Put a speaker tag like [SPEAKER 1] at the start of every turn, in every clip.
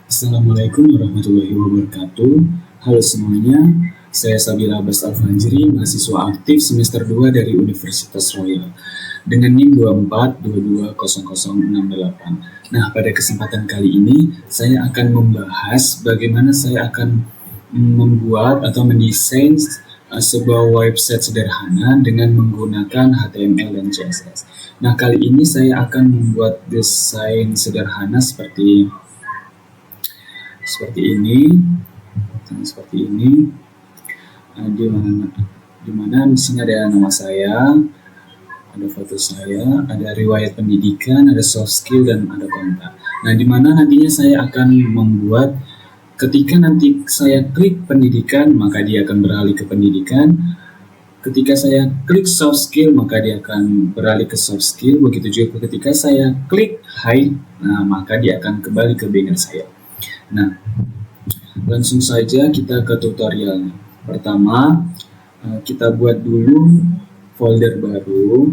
[SPEAKER 1] Assalamualaikum warahmatullahi wabarakatuh. Halo semuanya, saya Sabila Abbas Al-Fanjri, mahasiswa aktif semester 2 dari Universitas Royal dengan NIM 24220068. Nah, pada kesempatan kali ini saya akan membahas bagaimana saya akan membuat atau mendesain sebuah website sederhana dengan menggunakan HTML dan CSS. Nah, kali ini saya akan membuat desain sederhana seperti ini, di mana di sini ada nama saya, ada foto saya, ada riwayat pendidikan, ada soft skill, dan ada kontak. Nah, di mana nantinya saya akan membuat, ketika nanti saya klik pendidikan, maka dia akan beralih ke pendidikan. Ketika saya klik soft skill, maka dia akan beralih ke soft skill. Begitu juga ketika saya klik hide, nah maka dia akan kembali ke banner saya. Nah, langsung saja kita ke tutorialnya. Pertama, kita buat dulu folder baru.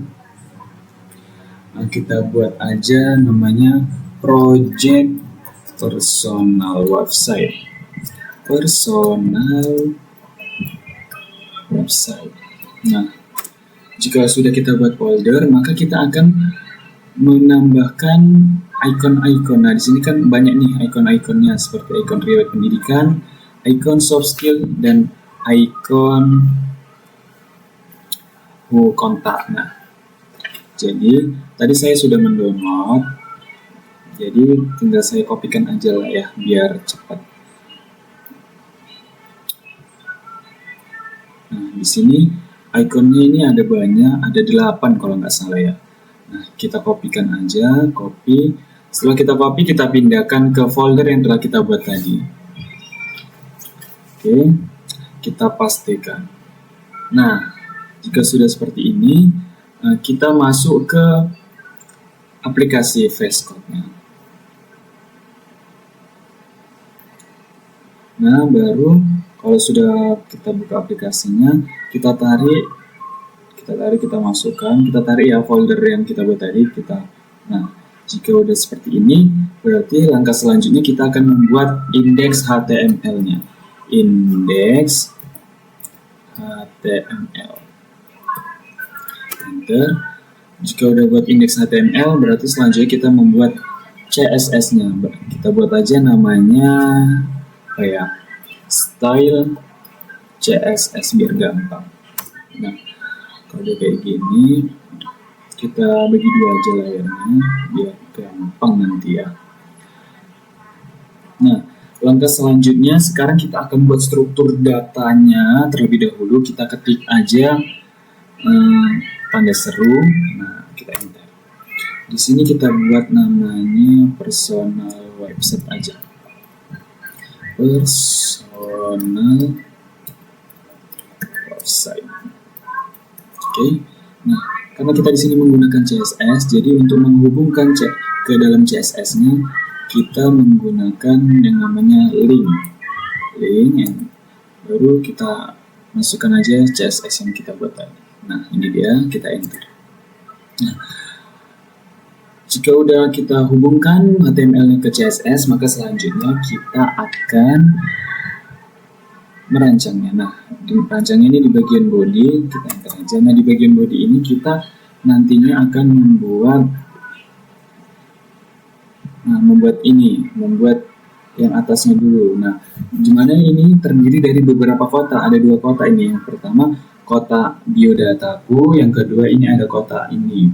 [SPEAKER 1] Kita buat aja namanya project personal website. Nah, jika sudah kita buat folder, maka kita akan menambahkan icon-icon. Nah, di sini kan banyak nih icon-iconnya, seperti icon riwayat pendidikan, icon soft skill, dan icon kontak. Nah, jadi tadi saya sudah mendownload, jadi tinggal saya kopikan aja lah ya, biar cepat. Nah, di sini iconnya ini ada banyak, ada 8 kalau nggak salah ya. Nah, kita kopikan aja, copy. Setelah kita copy, kita pindahkan ke folder yang telah kita buat tadi. Oke, kita pastikan. Nah, jika sudah seperti ini, kita masuk ke aplikasi VS Code-nya. Nah, baru kalau sudah kita buka aplikasinya, kita tarik, kita masukkan, kita tarik ya folder yang kita buat tadi, nah, jika udah seperti ini, berarti langkah selanjutnya kita akan membuat indeks HTML-nya. Indeks HTML. Enter. Jika udah buat indeks HTML, berarti selanjutnya kita membuat CSS-nya. Kita buat aja namanya apa ya? Style CSS biar gampang. Nah, kalau udah kayak gini, kita bagi dua aja layarnya biar gampang nanti ya. Nah, langkah selanjutnya sekarang kita akan buat struktur datanya terlebih dahulu. Kita ketik aja tanda seru. Nah, kita enter. Di sini kita buat namanya personal website aja. Personal website. Oke. Nah, karena kita di sini menggunakan CSS, jadi untuk menghubungkan ke dalam CSS-nya kita menggunakan yang namanya link, baru kita masukkan aja CSS yang kita buat tadi. Nah, ini dia, kita enter. Nah, jika udah kita hubungkan HTML-nya ke CSS, maka selanjutnya kita akan merancangnya. Nah, rancangnya ini di bagian body, kita enter aja. Nah, di bagian body ini kita nantinya akan membuat yang atasnya dulu. Nah, gimana ini terdiri dari beberapa kota, ada 2 kota ini. Yang pertama kota biodataku, yang kedua ini ada kota ini,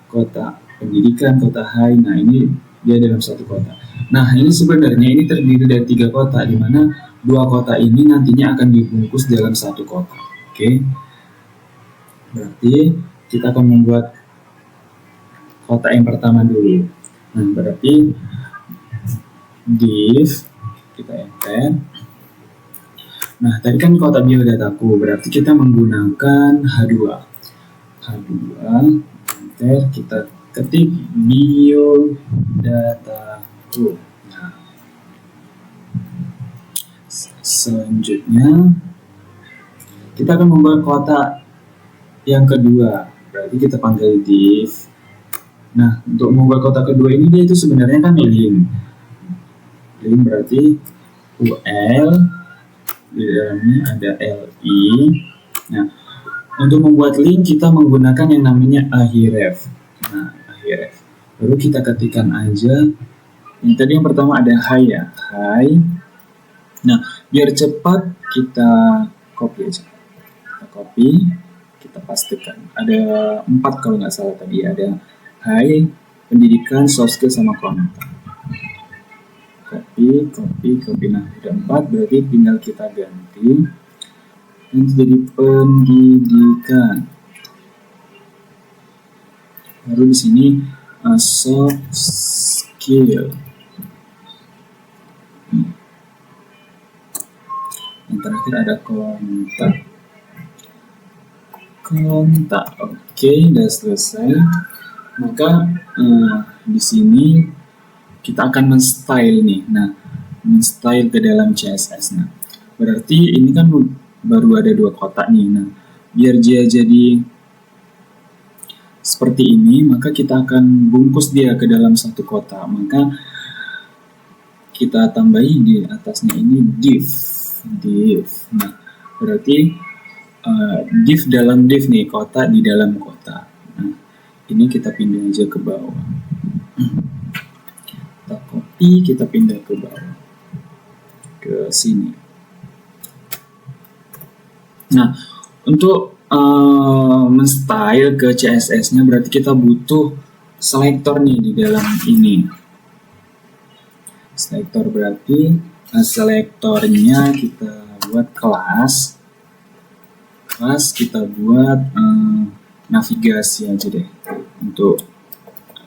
[SPEAKER 1] kota pendidikan, kota hai. Nah, ini dia dalam satu kota. Nah, ini sebenarnya ini terdiri dari 3 kota, di mana 2 kota ini nantinya akan dibungkus dalam satu kota. Oke. Berarti kita akan membuat kota yang pertama dulu. Nah, berarti div, kita enter. Nah, tadi kan kota biodataku, berarti kita menggunakan H2. Enter, kita ketik biodataku. Nah, selanjutnya kita akan membuat kota yang kedua, berarti kita panggil div. Nah, untuk membuat kota kedua ini dia itu sebenarnya kan link. Link berarti UL, di dalamnya ada LI. Nah, untuk membuat link kita menggunakan yang namanya ahref. Nah, ahref. Baru kita ketikkan aja. Yang tadi yang pertama ada hi ya, hi. Nah, biar cepat kita copy aja. Kita copy, kita pastikan. Ada 4 kalau nggak salah tadi. Ada hi, pendidikan, soft skill, sama kontak. Copy. Nah, udah 4, berarti tinggal kita ganti. Ini jadi pendidikan. Baru di sini soft skill. Yang terakhir ada kontak. Oke, udah selesai. Maka di sini kita akan men-style nih. Nah, men-style ke dalam CSS. Nah, berarti ini kan baru ada 2 kotak nih. Nah, biar dia jadi seperti ini, maka kita akan bungkus dia ke dalam satu kotak. Maka kita tambahi di atasnya ini div. Nah, berarti div dalam div nih, kotak di dalam kotak. Nah, ini kita pindah aja ke bawah. Kita copy, kita pindah ke bawah, ke sini. Nah, untuk men-style ke CSS-nya berarti kita butuh selektor nih di dalam ini. Selektor berarti selektornya kita buat kelas kita buat navigasi aja deh. Untuk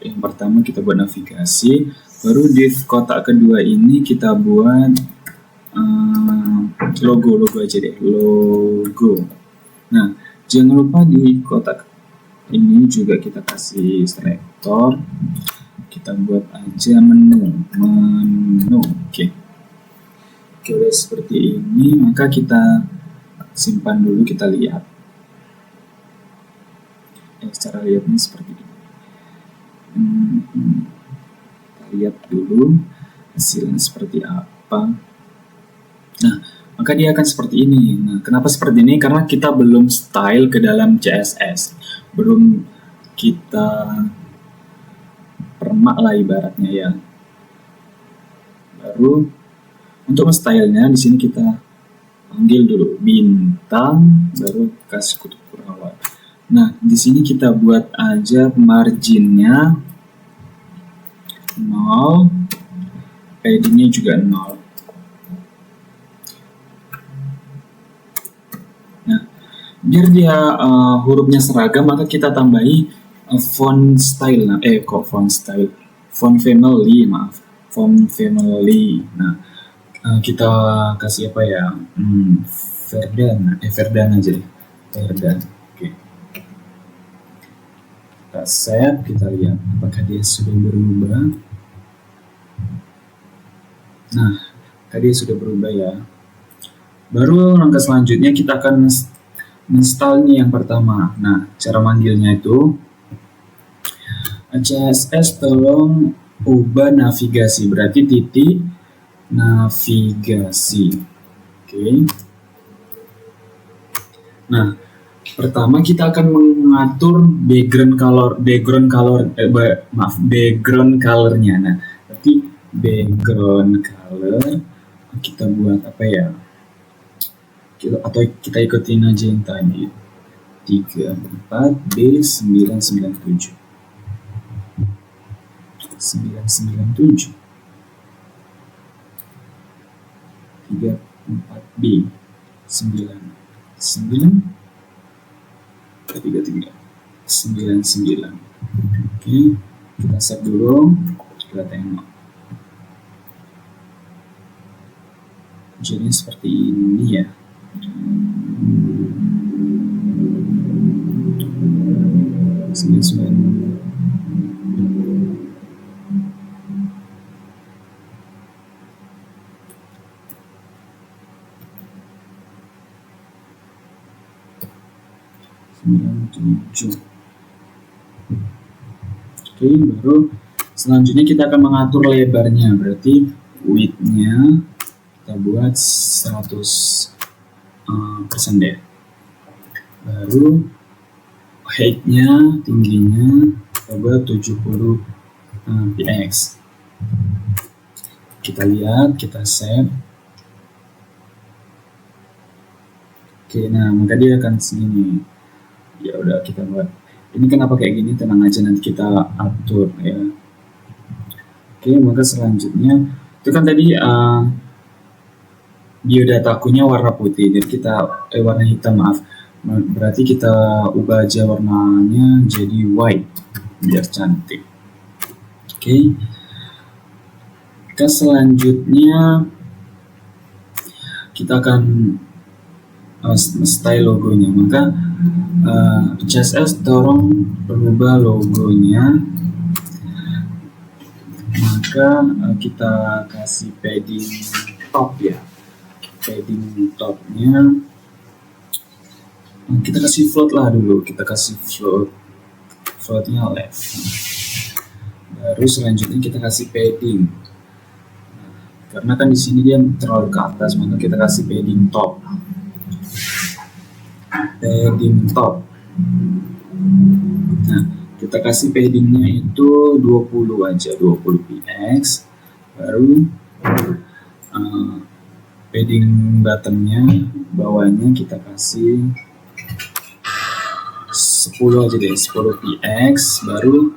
[SPEAKER 1] yang pertama kita buat navigasi, baru div kotak kedua ini kita buat logo aja deh, logo. Nah, jangan lupa di kotak ini juga kita kasih selektor. Kita buat aja menu. Oke, udah seperti ini. Maka kita simpan dulu, kita lihat. Cara lihatnya seperti ini. Kita lihat dulu hasilnya seperti apa. Nah, maka dia akan seperti ini. Nah, kenapa seperti ini? Karena kita belum style ke dalam CSS. Belum kita permak lah ibaratnya ya. Baru untuk stylenya di sini kita panggil dulu bintang, baru kasih kutu kurawat. Nah, di sini kita buat aja marginnya 0, paddingnya juga 0. Nah, biar dia hurufnya seragam, maka kita tambahi font style. Font family. Nah, kita kasih apa ya? Verdana aja deh. Verdana. Oke. Kita save, kita lihat apakah dia sudah berubah. Nah, tadi sudah berubah ya. Baru langkah selanjutnya kita akan install nih yang pertama. Nah, cara manggilnya itu CSS tolong ubah navigasi, berarti titik navigasi. Oke. Nah, pertama kita akan mengatur background colornya. Nah, berarti background color kita buat apa ya? Atau kita ikutin aja yang tadi 34B997 34B 99. Oke, kita save dulu, kita tengok. Jadi seperti ini ya. Oke, baru selanjutnya kita akan mengatur lebarnya, berarti width-nya kita buat 100% deh. Baru height-nya, tingginya kita buat 70 px. Kita lihat, kita save. Oke, nah maka dia akan segini. Ya udah, kita buat. Ini kenapa kayak gini, tenang aja, nanti kita atur ya. Oke, maka selanjutnya itu kan tadi biodata akunnya warna putih, jadi kita warna hitam, maaf. Berarti kita ubah aja warnanya jadi white biar cantik. Oke. Ke selanjutnya kita akan style logonya. Maka CSS dorong berubah logonya. Maka kita kasih padding top ya. Padding topnya kita kasih float lah dulu. Kita kasih floatnya left. Baru selanjutnya kita kasih padding. Karena kan di sini dia terlalu ke atas, maka kita kasih padding top. Padding top. Nah, kita kasih paddingnya itu 20 aja, 20 px. Baru padding bottomnya, bawahnya kita kasih 10 aja deh, 10 px. Baru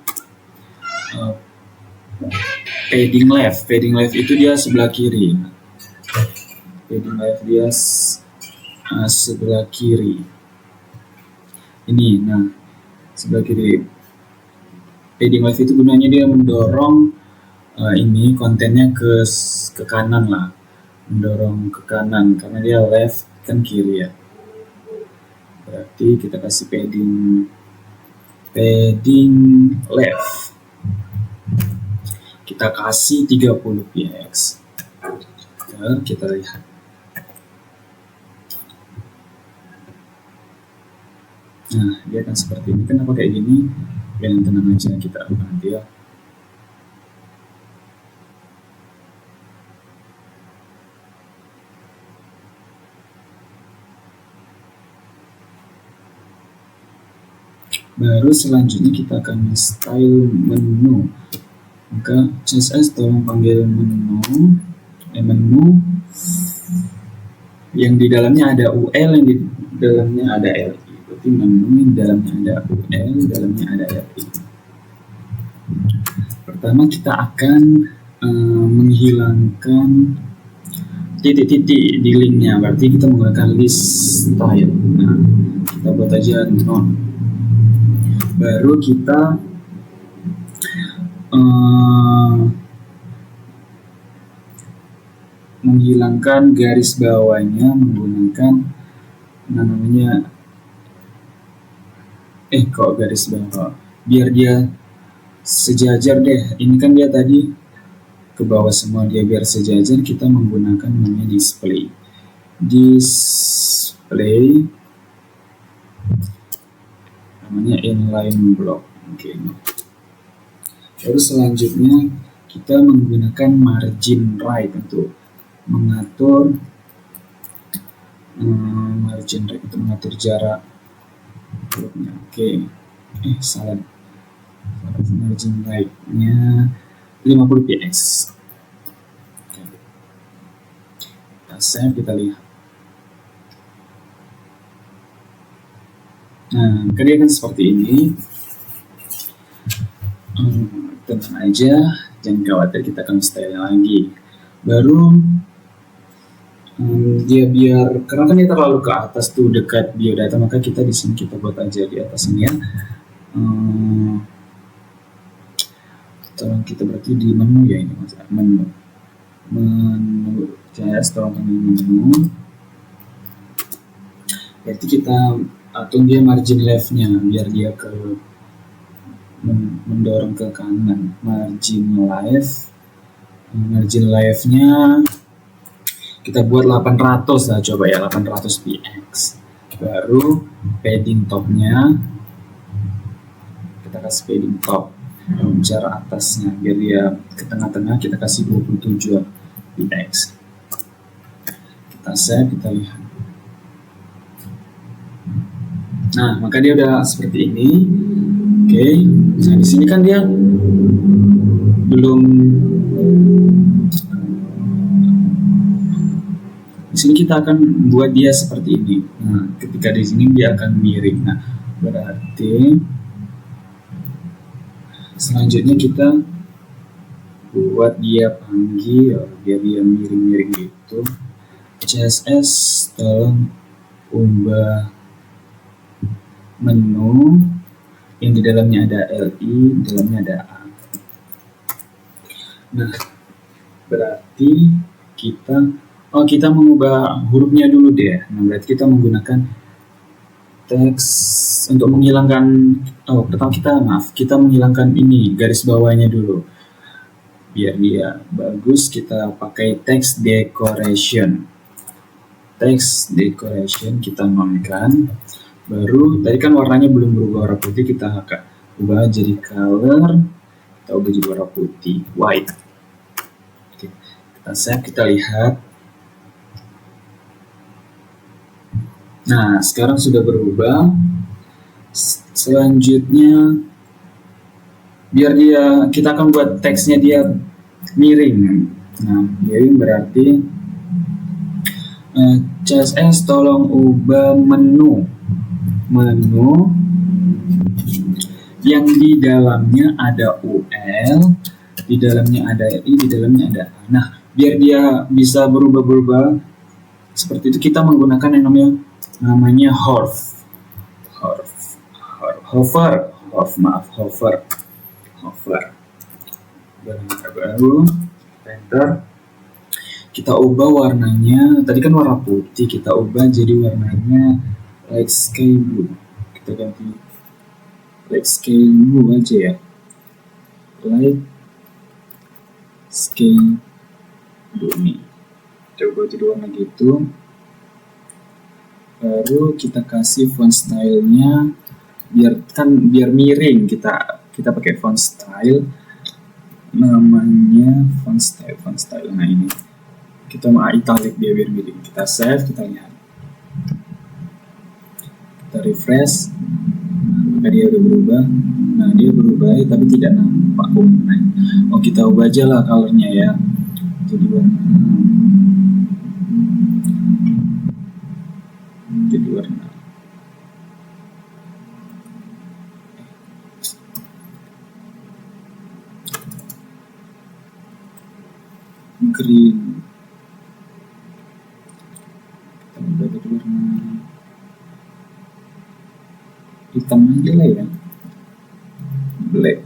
[SPEAKER 1] padding left itu dia sebelah kiri. Padding left dia sebelah kiri. Ini, nah sebelah kiri. Padding left itu gunanya dia mendorong ini kontennya ke kanan lah, mendorong ke kanan karena dia left kan kiri ya. Berarti kita kasih padding left. Kita kasih 30 px. Kita lihat. Nah, dia akan seperti ini. Kenapa kayak gini? Yang tenang aja, kita nanti ya. Baru selanjutnya kita akan style menu. Maka CSS tolong panggil menu yang di dalamnya ada UL, yang di dalamnya ada LI. Berarti menu yang di dalamnya ada UL, di dalamnya ada LI. Pertama kita akan menghilangkan titik-titik di linknya, berarti kita menggunakan list style. Nah, kita buat aja non. Baru kita menghilangkan garis bawahnya menggunakan namanya kok garis bawah, biar dia sejajar deh. Ini kan dia tadi ke bawah semua, dia biar sejajar kita menggunakan namanya display namanya inline block. Oke. Terus selanjutnya kita menggunakan margin right untuk mengatur margin right itu mengatur jarak grupnya. Oke. Salah. Margin right-nya 50 px. Oke. Kita save, kita lihat. Nah, dia kan seperti ini. Tenang aja, jangan khawatir, kita akan style lagi. Baru dia biar, karena kan dia terlalu ke atas tuh dekat biodata, maka kita di sini kita buat aja di atas ini ya. Tolong kita berarti di menu ya, ini mas, menu JS, tolong panggil menu. Berarti kita atur dia margin left-nya biar dia ke mendorong ke kanan. Margin left-nya kita buat 800 lah, coba ya, 800 px. Baru padding top-nya kita kasih padding top, jarak atasnya biar dia ke tengah-tengah kita kasih 27 di X. Kita save, kita lihat. Nah, maka dia udah seperti ini. Oke, nah di sini kan dia belum. Di sini kita akan buat dia seperti ini. Nah, ketika di sini dia akan miring. Nah, berarti selanjutnya kita buat dia panggil biar dia miring-miring gitu. CSS tolong ubah menu yang di dalamnya ada LI, di dalamnya ada A. Nah, berarti kita mengubah hurufnya dulu deh. Nah, berarti kita menggunakan teks untuk menghilangkan, pertama kita menghilangkan ini, garis bawahnya dulu. Biar dia bagus, kita pakai text decoration. Text decoration kita nonkan. Baru, tadi kan warnanya belum berubah warna putih, kita ubah jadi color, kita ubah jadi warna putih, white. Oke, kita save, kita lihat. Nah, sekarang sudah berubah. Selanjutnya, kita akan buat teksnya dia miring. Nah, miring berarti CSS tolong ubah menu yang di dalamnya ada UL, di dalamnya ada I, di dalamnya ada A. Nah, biar dia bisa berubah-berubah seperti itu, kita menggunakan yang namanya hover. Baru enter. Kita ubah warnanya, tadi kan warna putih, kita ubah jadi warnanya light sky blue. Kita ganti light sky blue aja ya. Light sky blue nih. Coba jadi warna gitu. Baru kita kasih font stylenya biar miring, kita pakai font style, namanya font style. Nah, ini kita mau italic dia biar miring. Kita save, kita lihat, kita refresh. Maka dia udah berubah. Nah, dia berubah tapi tidak nampak. Kita ubah aja lah colornya ya, jadi warna green. Kita ubah jadi warna hitam aja lah ya, black.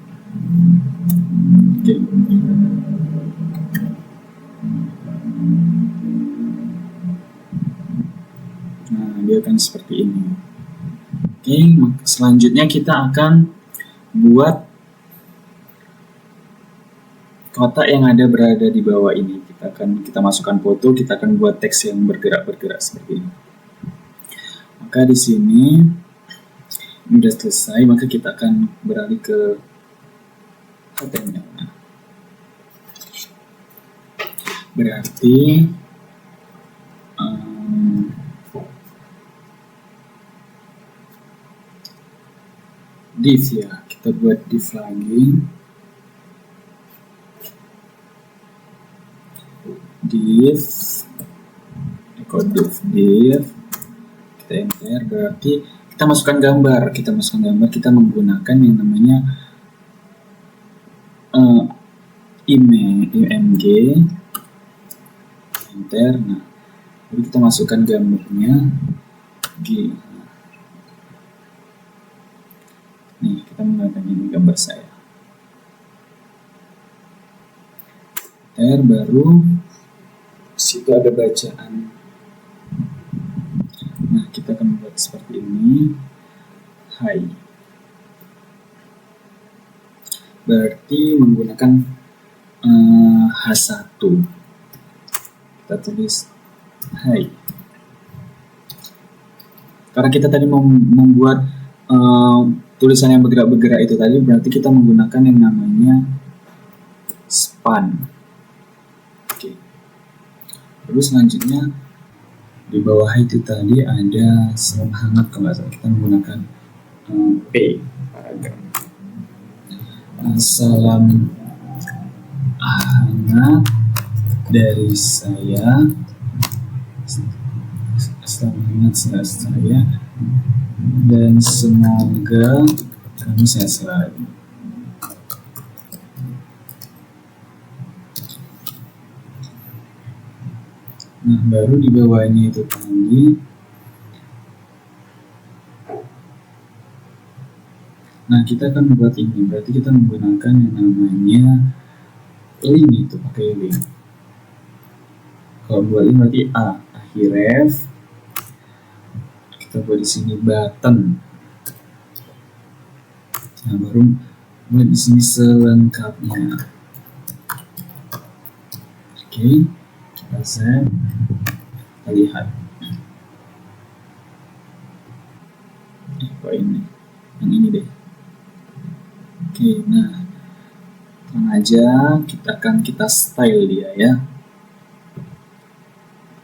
[SPEAKER 1] Oke. Nah, dia akan seperti ini. Oke, selanjutnya kita akan buat kotak yang berada di bawah ini. Kita masukkan foto, kita akan buat teks yang bergerak seperti ini. Maka di sini sudah selesai, maka kita akan beralih ke HTML. Berarti div ya, kita buat div lagi. Div kita enter, berarti kita masukkan gambar. Kita menggunakan yang namanya img, enter. Nah, jadi kita masukkan gambarnya G. Nih, kita menggunakan ini gambar saya. Enter, baru situ ada bacaan. Nah, kita akan buat seperti ini. Hai. Berarti menggunakan H1. Kita tulis hai. Karena kita tadi mau membuat tulisan yang bergerak-bergerak itu tadi, berarti kita menggunakan yang namanya span. Oke. Terus selanjutnya di bawah itu tadi ada salam hangat, kalau nggak salah kita menggunakan P paragraf. Salam hangat dari saya, salam hangat saya, dan semoga kamu sehat selalu. Nah, baru di bawahnya itu tadi nah kita akan membuat ini, berarti kita menggunakan yang namanya link, itu pakai link. Kalau buat ini berarti akhir ref, kita buat di sini button. Nah, baru buat di sini selengkapnya. Oke, kita save, kita lihat. Apa ini? Yang ini deh. Oke, nah tenang aja, kita style dia ya.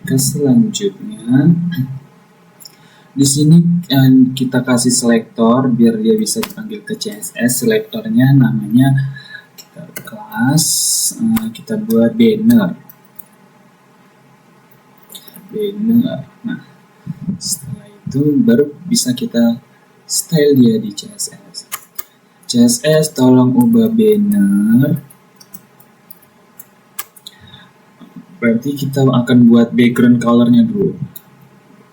[SPEAKER 1] Ke selanjutnya, di sini kita kasih selektor biar dia bisa dipanggil ke CSS. Selektornya namanya kita kelas, kita buat banner. Nah, setelah itu baru bisa kita style dia di CSS. CSS tolong ubah banner. Berarti kita akan buat background colornya dulu.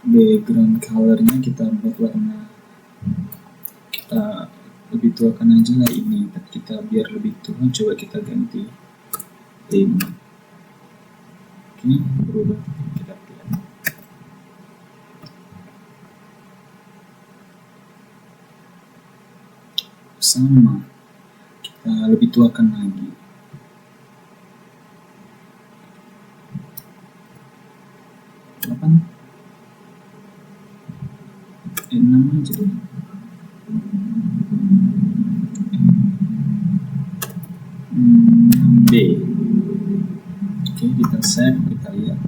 [SPEAKER 1] Background colornya kita buat warna, kita lebih tuakan aja lah ini. Kita biar lebih tua, coba kita ganti 5. Oke, berubah. Kita lihat. Sama, kita lebih tuakan lagi. Kapan? 6 aja deh. B. Oke, kita save, kita lihat.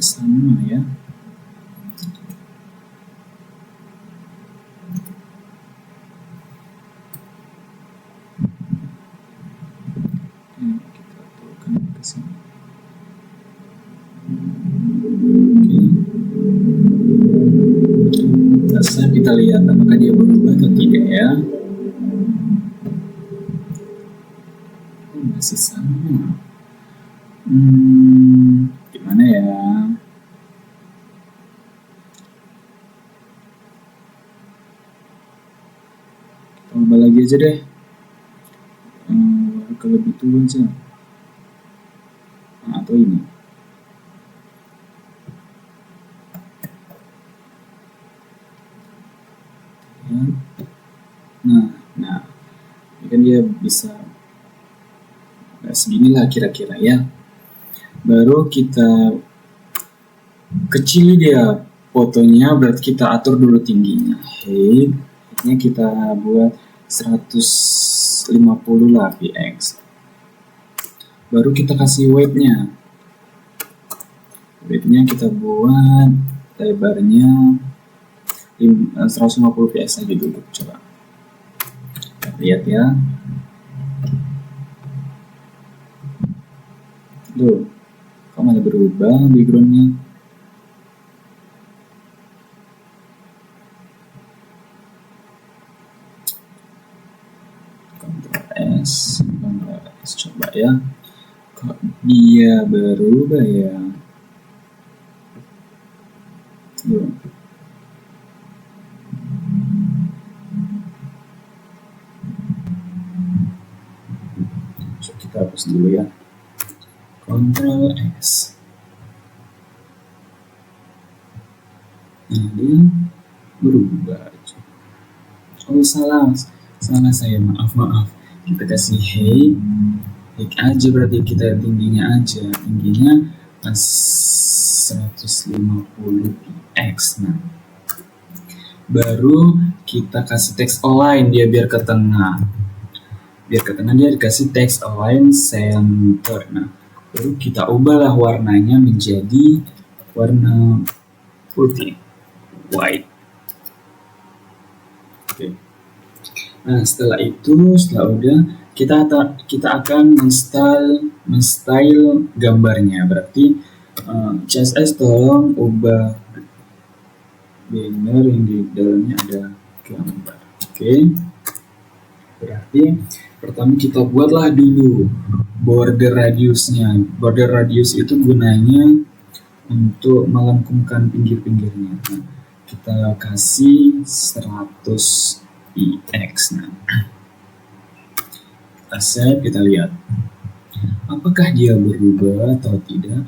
[SPEAKER 1] Sama ya. Kita tuakan ke sini. Kita lihat apakah dia berubah atau tidak ya. Masih sama. Gimana ya? Kita ubah lagi aja deh. Ke lebih tua aja. Atau ini. Nah, ini kan dia bisa seginilah kira-kira ya. Baru kita kecil dia fotonya, berarti kita atur dulu tingginya. Height-nya kita buat 150 lah px. Baru kita kasih weight-nya. Weight-nya kita buat lebarnya 150 px aja dulu, coba lihat ya. Tuh, kok malah berubah backgroundnya. Ctrl S, coba ya. Kok dia berubah ya? Tuh. Kita hapus dulu ya. Ctrl S. Nah, dia berubah. Oh, salah saya, maaf. Kita kasih height aja, berarti kita tingginya 150 px. Nah, baru kita kasih teks align dia biar ke tengah. biar ke tengah dia dikasih text align center. Nah, baru kita ubahlah warnanya menjadi warna putih, white. Oke. Nah, setelah udah kita akan men-style gambarnya. Berarti CSS tolong ubah banner yang di dalamnya ada gambar. Oke. Berarti pertama kita buatlah dulu border radiusnya. Border radius itu gunanya untuk melengkungkan pinggir-pinggirnya. Nah, kita kasih 100 px. Nah, kita save, kita lihat apakah dia berubah atau tidak.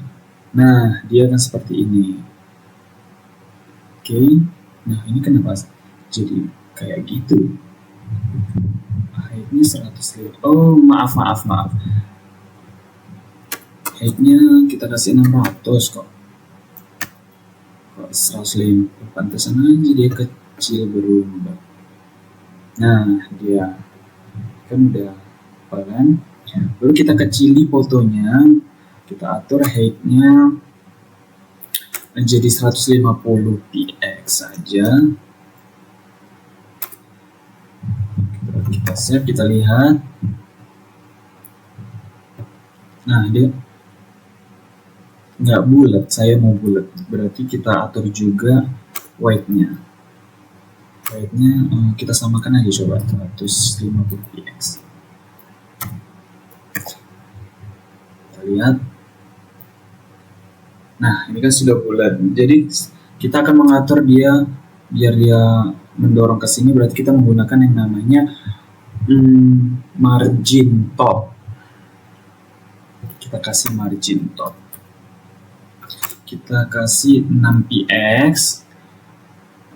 [SPEAKER 1] Nah, dia akan seperti ini. Oke. Nah, ini kenapa jadi kayak gitu? Height-nya 100. Oh, maaf. Height-nya kita kasih 600 kok. 105, pantesan aja dia kecil berubah. Nah, dia kan udah apa kan? Baru kita kecili fotonya, kita atur height-nya menjadi 150 px saja. Kita save, kita lihat. Nah, dia nggak bulat, saya mau bulat, berarti kita atur juga white-nya. White-nya kita samakan aja, coba 150 px. Kita lihat. Nah, ini kan sudah bulat, jadi kita akan mengatur dia biar dia mendorong ke sini. Berarti kita menggunakan yang namanya margin top. Kita kasih margin top. Kita kasih 6px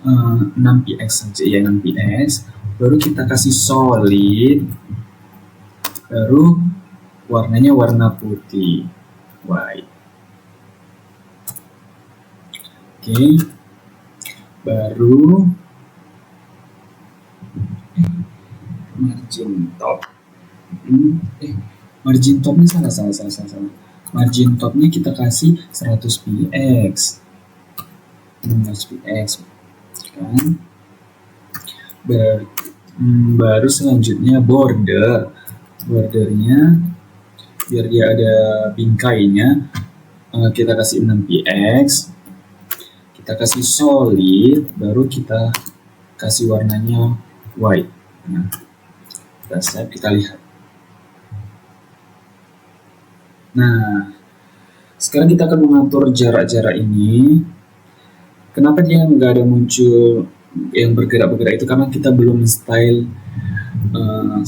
[SPEAKER 1] 6px saja ya, 6px. Baru kita kasih solid, baru warnanya warna putih, white. Oke, baru margin top. Margin topnya salah. Margin topnya kita kasih 100 px. 100 px kan. Baru selanjutnya bordernya biar dia ada bingkainya, kita kasih 6 px. Kita kasih solid, baru kita kasih warnanya white. Nah, kita save, kita lihat. Nah, sekarang kita akan mengatur jarak-jarak ini. Kenapa dia nggak ada muncul yang bergerak-bergerak itu? Karena kita belum style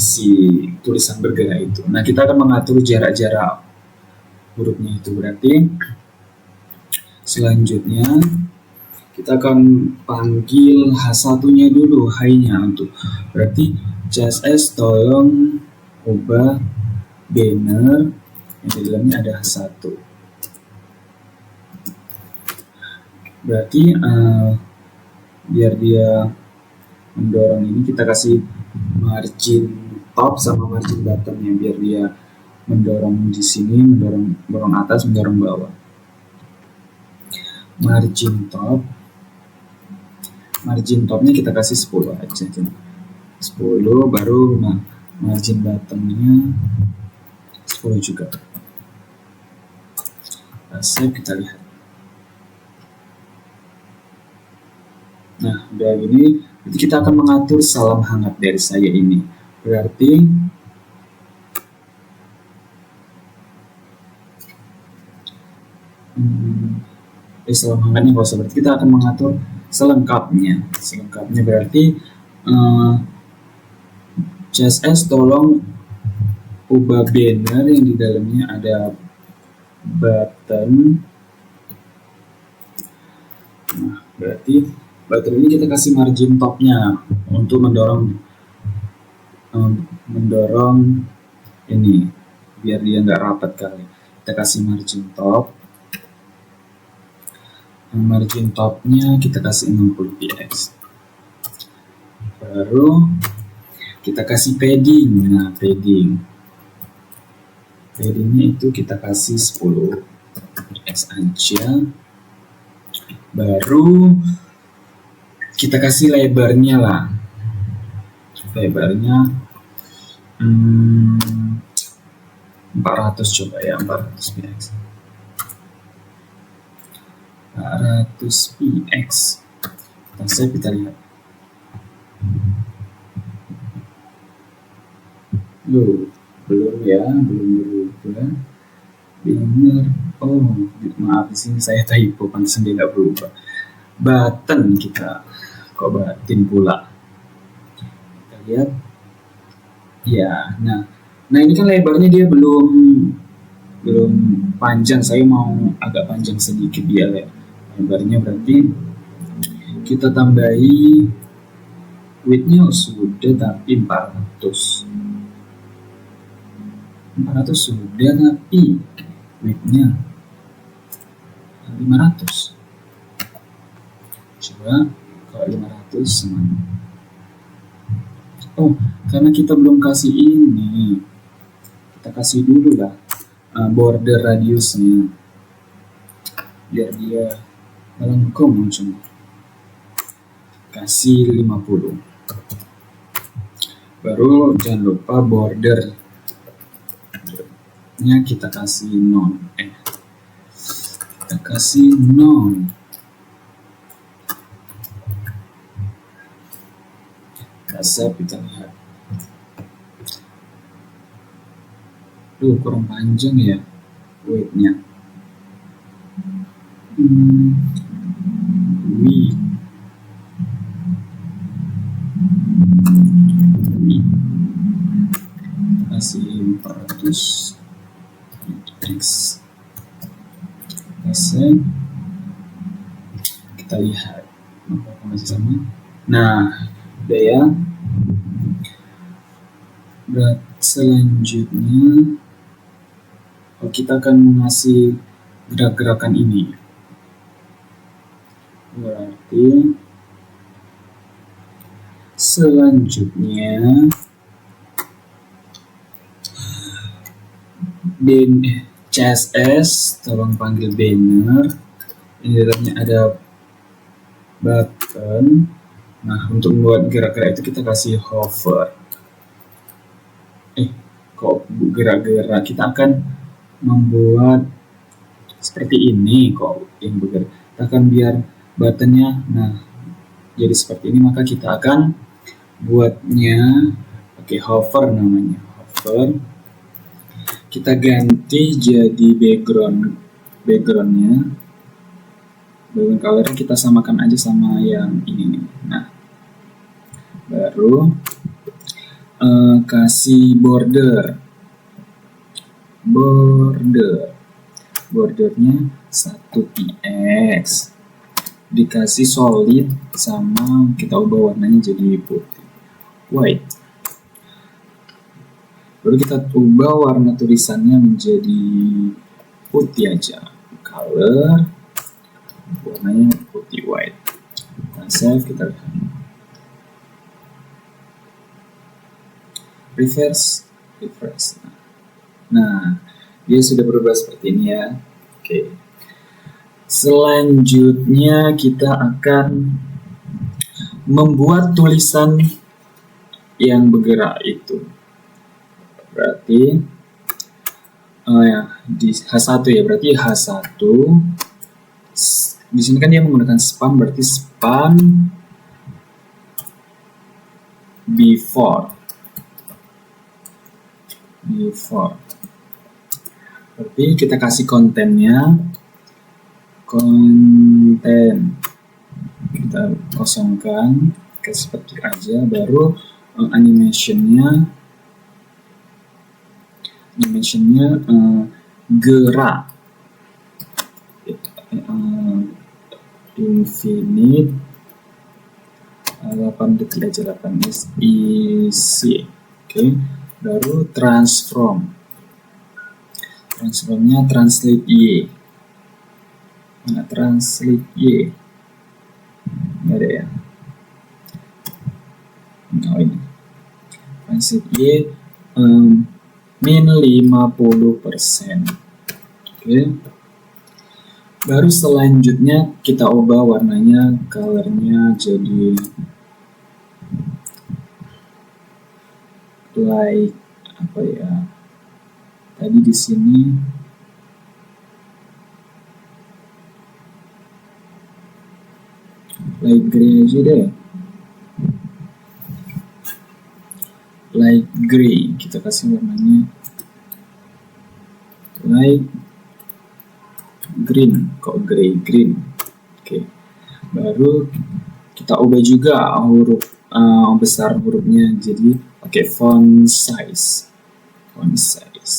[SPEAKER 1] si tulisan bergerak itu. Nah, kita akan mengatur jarak-jarak hurufnya itu. Berarti selanjutnya kita akan panggil H1-nya dulu, high-nya untuk. Berarti CSS tolong ubah banner yang di dalamnya ada H1. Berarti biar dia mendorong ini, kita kasih margin top sama margin bottomnya biar dia mendorong di sini, mendorong atas, mendorong bawah. Margin topnya kita kasih 10 aja, 10. Baru margin bottomnya 10 juga. Save, kita lihat. Nah, udah gini, kita akan mengatur salam hangat dari saya ini. Berarti salam hangatnya nggak usah, berarti kita akan mengatur selengkapnya. Berarti CSS tolong ubah banner yang di dalamnya ada button. Nah, berarti button ini kita kasih margin topnya untuk mendorong ini biar dia nggak rapat kali. Kita kasih margin top. Margin topnya kita kasih 60 px. Baru Kita kasih padding. Nah, paddingnya itu kita kasih 10 px aja. Baru kita kasih lebarnya lah. Lebarnya 400 coba ya, 400 px. 400 px. Kita lihat. Loh, belum ya, belum berubah. Bener. Oh, maaf di sini saya typo, pantesan dia nggak berubah. Button kita, kok batin pula. Kita lihat. Ya, nah ini kan lebarnya dia belum panjang. Saya mau agak panjang sedikit dia lebarnya, berarti kita tambahi width-nya sudah, tapi 400 sudah, tapi width-nya 500. Coba kalau 500 sama. Oh, karena kita belum kasih ini, kita kasih dulu lah border radiusnya biar dia melengkung. Cuma kasih 50. Baru jangan lupa bordernya kita kasih non. Kita kasih non. Kasih kita lihat. Kurang panjang ya width-nya. Kasih 400 x. Kita lihat apakah masih sama. Nah, udah ya. Selanjutnya kita akan mengasih gerak-gerakan ini. Berarti selanjutnya CSS tolong panggil banner. Ini dalamnya ada button. Nah, untuk membuat gerak-gerak itu kita kasih hover. Kok gerak-gerak, kita akan membuat seperti ini kok yang bergerak. Kita akan biar buttonnya jadi seperti ini, maka kita akan buatnya pakai hover, namanya hover. Kita ganti jadi backgroundnya, background color kita samakan aja sama yang ini nih. Nah, baru kasih bordernya 1 px, dikasih solid, sama kita ubah warnanya jadi putih, white. Baru kita ubah warna tulisannya menjadi putih aja, color warnanya putih, white. Nah, save, kita lihat. Refresh. Nah, dia sudah berubah seperti ini ya. Oke. Selanjutnya kita akan membuat tulisan yang bergerak itu. Berarti di H1 ya, berarti H1 di sini kan dia menggunakan span, berarti span before. Berarti kita kasih kontennya, kita kosongkan, kasih seperti aja. Baru animationnya gerak, infinite 8 detik aja, 8 isi. Oke. Baru transformnya translate Y. Translate Y. Ini ada ya. Nah, ini Hasil Y min 50%. Oke. Baru selanjutnya kita ubah warnanya, colornya jadi like apa ya? Tadi di sini light gray aja deh. Light gray, kita kasih warnanya light green, kok gray green. Oke. Baru kita ubah juga huruf besar hurufnya, jadi pakai font size.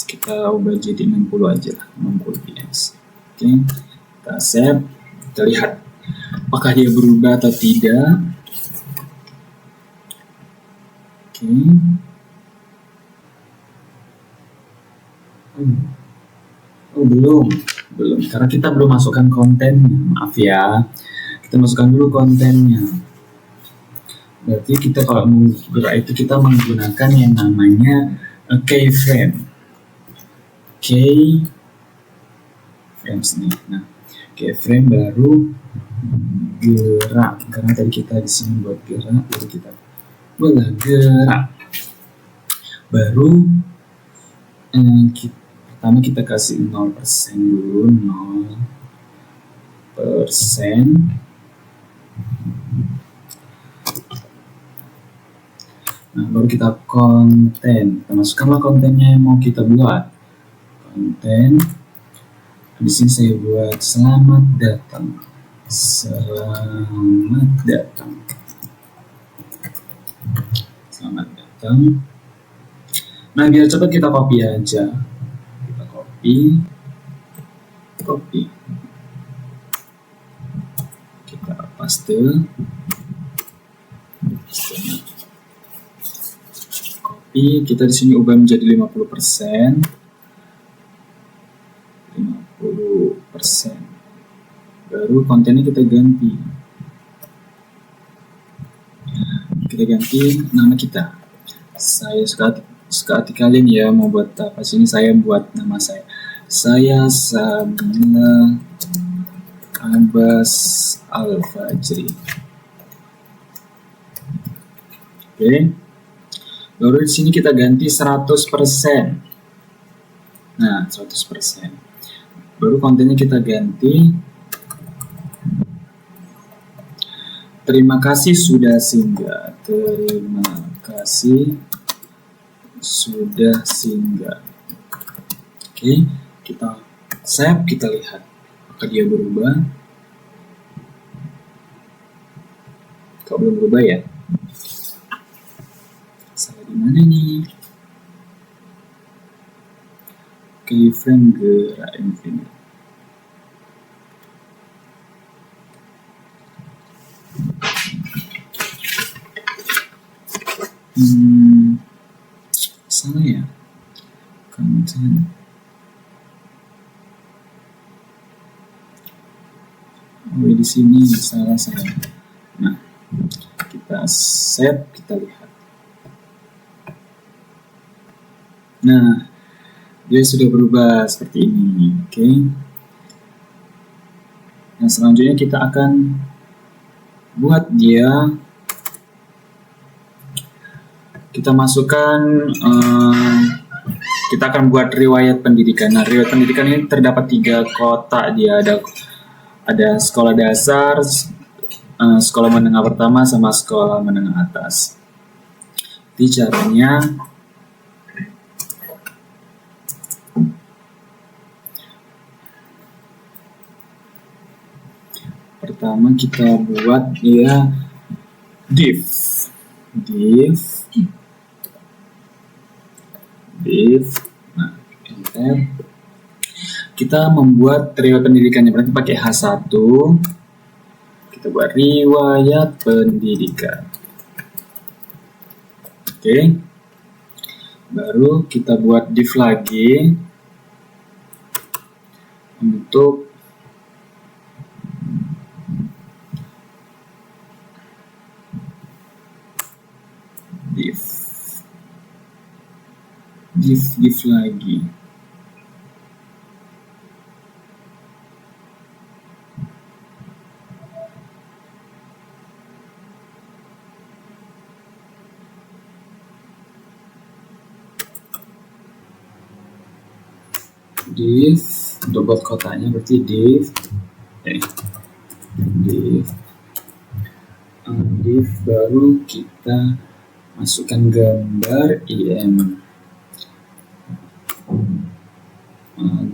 [SPEAKER 1] Kita ubah jadi 60 aja lah, 60 px. Oke, kita save, kita lihat apakah dia berubah atau tidak. Oke. Oh, belum, karena kita belum masukkan kontennya, maaf ya. Kita masukkan dulu kontennya. Berarti kita kalau menggerak itu kita menggunakan yang namanya keyframe. Keyframe sini. Nah, keyframe baru gerak, karena tadi kita di sini buat gerak, baru kita buatlah gerak. Baru pertama kita kasih 0% dulu, 0%. Nah, baru kita konten. Kita masukkanlah kontennya yang mau kita buat. Konten. Di sini saya buat selamat datang. Selamat datang. Selamat datang. Nah, biar cepat kita copy aja. Kita copy. Kita paste. Copy. Kita di sini ubah menjadi 50%. 50%. Baru kontennya kita ganti. Kita ganti nama kita. Saya suka hati kalian ya mau buat apa sini, saya buat nama saya. Saya Sabila Abbas Al-Fajri. Oke. Baru di sini kita ganti 100%. Nah, 100%. Baru kontennya kita ganti. Terima kasih sudah singgah. Terima kasih sudah singgah. Oke, kita save, kita lihat apakah dia berubah. Kok belum berubah ya? Salah di mana nih? Keyframe gerak infinite. Salah ya? Content. Oh, di sini salah saya. Nah, kita save, kita lihat. Nah, dia sudah berubah seperti ini. Oke. Nah, selanjutnya kita akan buat dia. Kita masukkan, kita akan buat riwayat pendidikan. Nah, riwayat pendidikan ini terdapat 3 kotak. Dia ada sekolah dasar, sekolah menengah pertama, sama sekolah menengah atas. Jadi caranya, pertama kita buat dia div. Nah, enter. Kita membuat riwayat pendidikannya, berarti pakai H1. Kita buat riwayat pendidikan. Oke. Baru kita buat div lagi untuk div. div lagi. Div untuk buat kotaknya berarti div baru kita masukkan gambar im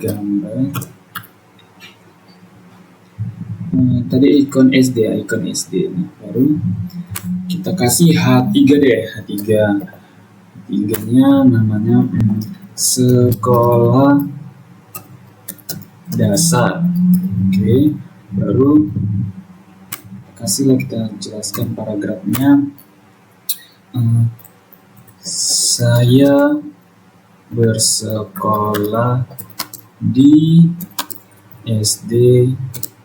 [SPEAKER 1] gambar tadi ikon SD ini baru kita kasih H3 deh, H3-nya namanya sekolah dasar. Oke, baru kasihlah, kita jelaskan paragrafnya. Saya bersekolah di SD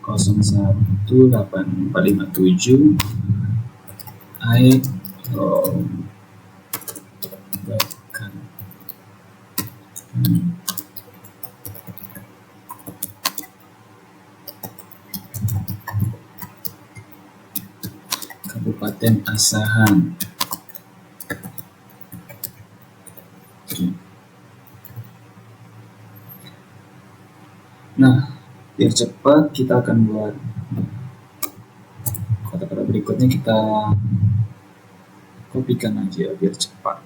[SPEAKER 1] 018457 Kabupaten Asahan. Nah, biar cepat kita akan buat kata-kata berikutnya, kita kopikan aja biar cepat.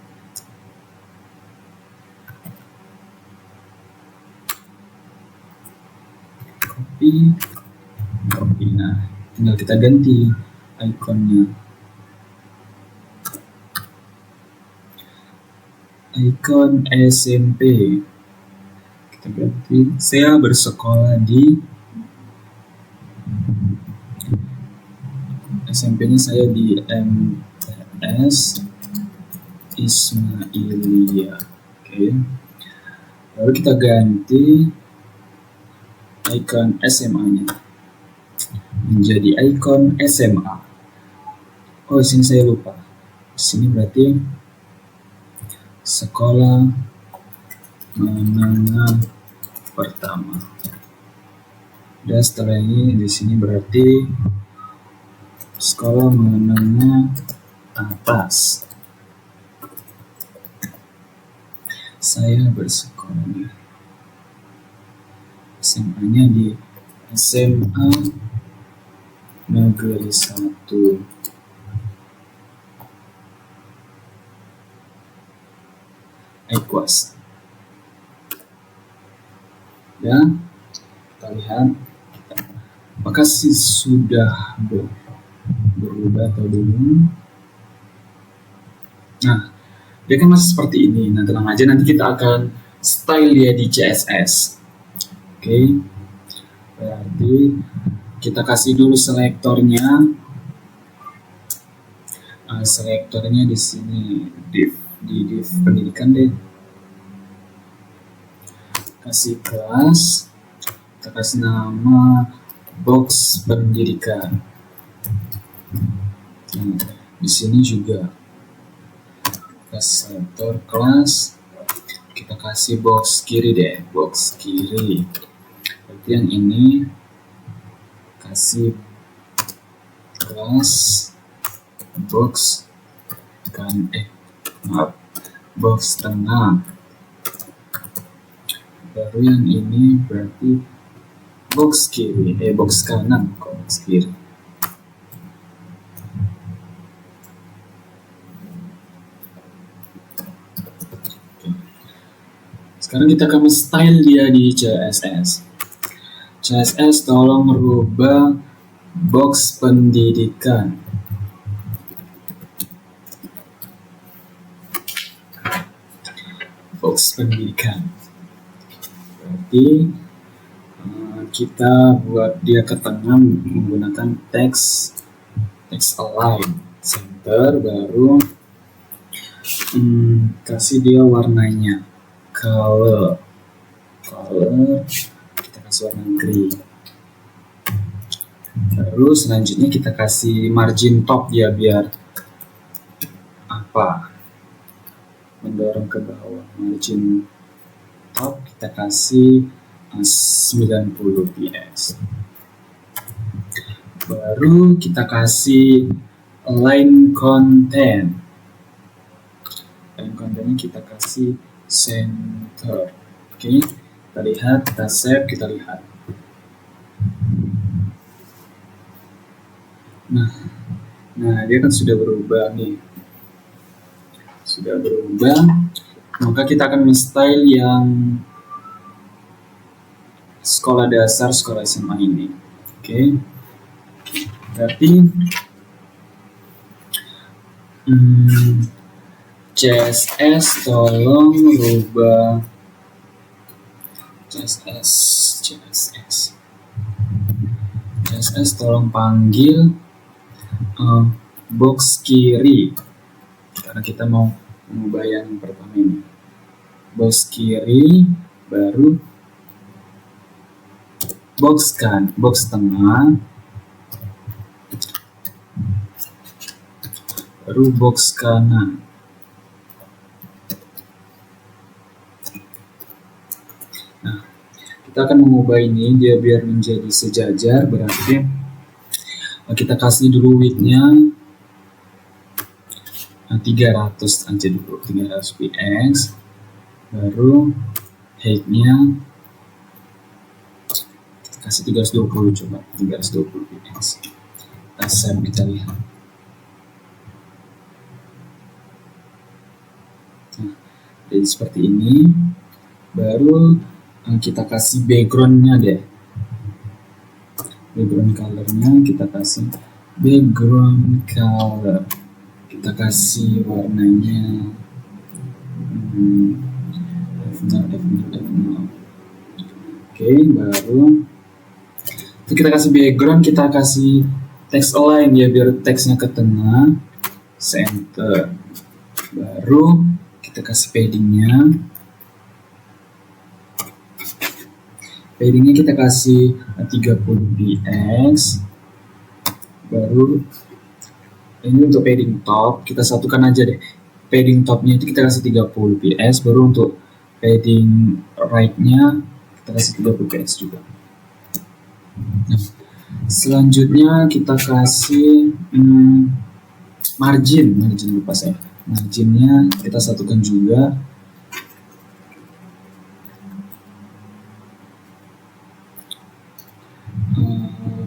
[SPEAKER 1] Copy. Nah, tinggal kita ganti ikonnya. Ikon SMP kita ganti. Saya bersekolah di SMP-nya, saya di MTS Ismailia. Oke. Lalu kita ganti ikon SMA-nya menjadi ikon SMA. Oh, di sini saya lupa. Di sini berarti sekolah menengah pertama. Dan setelah ini di sini berarti sekolah menengah atas. Saya bersekolah di SMA-nya di SMA Negeri 1 Equas. Ya, kita lihat apakah sudah berubah atau belum. Nah, dia kan masih seperti ini. Nah, tenang aja, nanti kita akan style dia di CSS. Oke, berarti kita kasih dulu selektornya. Selektornya di sini di div pendidikan deh. Kasih kelas, kita kasih nama box pendidikan. Nah, di sini juga kasih selektor kelas, kita kasih box kiri deh, box kiri. Berarti yang ini kasih kelas box box tengah. Baru yang ini berarti box kiri, box kanan, box kiri. Sekarang kita akan style dia di CSS. CSS tolong merubah box pendidikan. Box pendidikan. Berarti kita buat dia ke tengah menggunakan text align center, baru kasih dia warnanya color kita kasih warna green. Terus selanjutnya kita kasih margin top dia biar mendorong ke bawah. margin top kita kasih 90 px. Baru kita kasih line content. Line contentnya kita kasih center. Oke, kita lihat, kita save, kita lihat. Nah, dia kan sudah berubah nih. Sudah berubah. Maka kita akan men-style yang sekolah dasar, sekolah SMA ini. Oke. Berarti CSS tolong rubah CSS tolong panggil box kiri, karena kita mau mengubah yang pertama ini. Box kiri, baru box tengah, baru box kanan. Nah, kita akan mengubah ini dia biar menjadi sejajar. Berarti kita kasih dulu width-nya 300 aja dulu, 300 px. Baru height-nya kita kasih 320, coba 320 px. Kita save, kita lihat. Nah, jadi seperti ini. Baru kita kasih background-nya deh. Background color-nya kita kasih background color. Kita kasih warnanya F0. Oke, baru itu kita kasih background, kita kasih text align ya biar teksnya ke tengah, center. Baru kita kasih paddingnya kita kasih 30 px. Baru ini untuk padding top kita satukan aja deh, padding topnya itu kita kasih 30 px. Baru untuk padding right-nya kita kasih 30 px juga. Nah, selanjutnya kita kasih margin lupa saya. Marginnya kita satukan juga.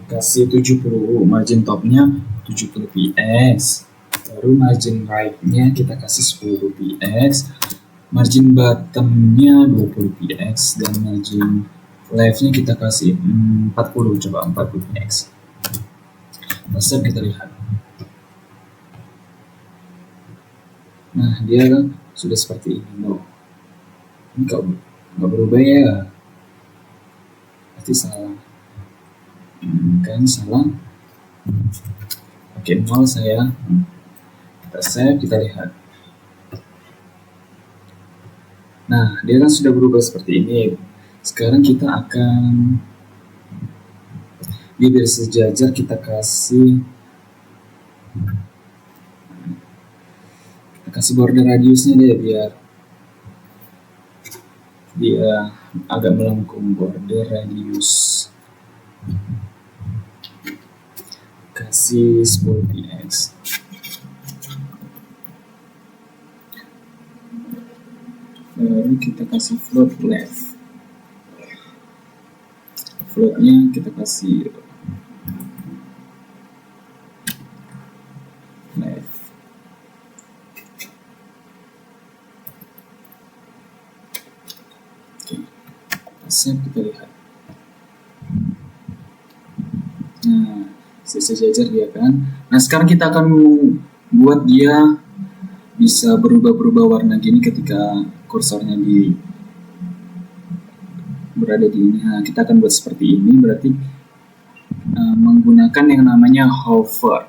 [SPEAKER 1] Kasih 70, margin topnya 70 px. Baru margin right-nya kita kasih 10 px. Margin bottom-nya 20 px. Dan margin left-nya kita kasih 40, coba 40 px. Terus kita lihat. Nah, dia kan sudah seperti ini loh. Ini kok nggak berubah ya? Pasti salah. Kan salah. Oke, nol saya. Kita save, kita lihat. Nah, dia kan sudah berubah seperti ini. Sekarang kita akan biar sejajar, kita kasih border radiusnya deh biar dia agak melengkung. Border radius kasih 10 px. Baru kita kasih float left. Floatnya kita kasih left. Oke, save, kita lihat. Nah, sejajar dia kan. Nah, sekarang kita akan buat dia bisa berubah-berubah warna gini ketika kursornya berada di ini. Nah, kita akan buat seperti ini, berarti menggunakan yang namanya hover.